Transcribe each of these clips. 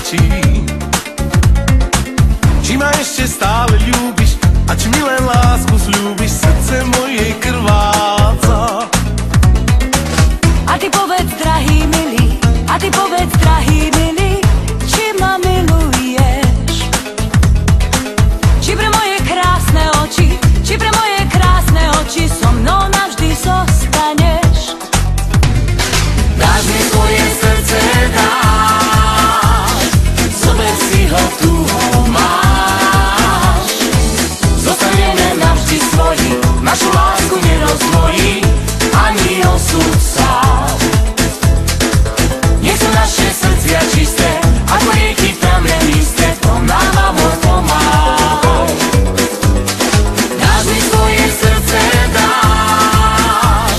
stačí. Či ma ešte stále ľúbiš a či mi len lásku sľúbiš, srdce mojej krváca. A ty povedz, drahý milý, a ty povedz, drahý milý, či ma miluješ. Či pre moje krásne oči, či pre moje krásne oči so mnou navždy zostaneš. Dáš mi svoje srdce, dáš, zober si ho, tu ho máš. Zostaneme navždy svoji, našu lásku nerozdvojí ani osud sám. Nech sú naše srdcia čisté, ako rieky pramenisté, to nám amor pomáhaj. Dáš mi svoje srdce, dáš,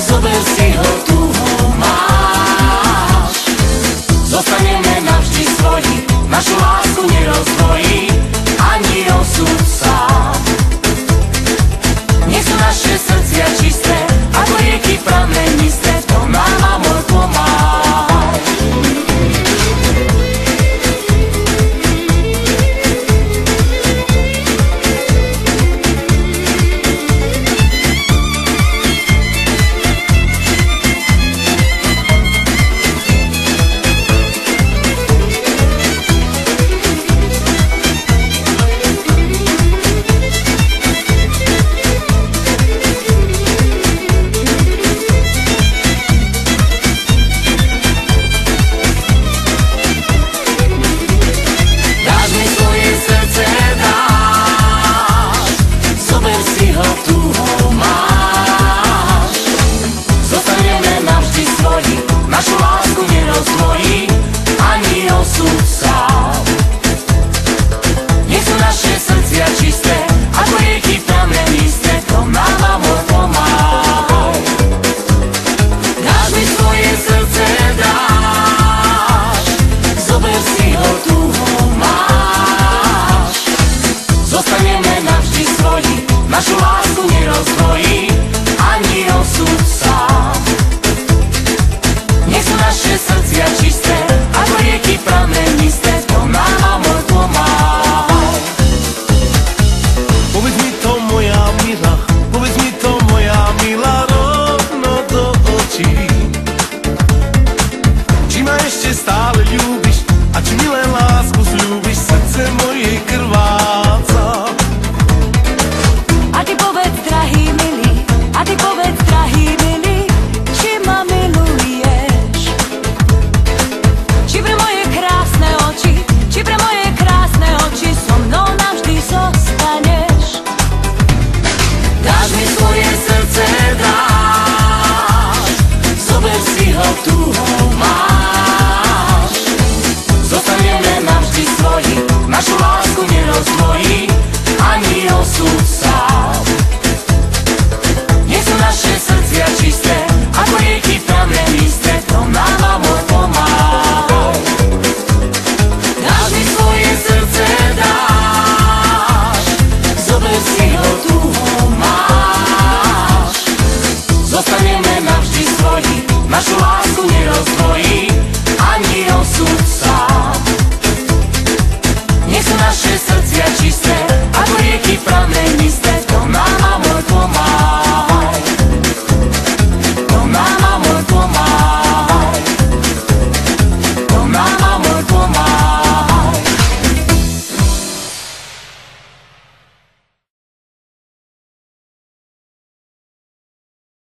zober si ho, tu ho máš. Zostaneme navždy svoji, našu lásku nerozdvojí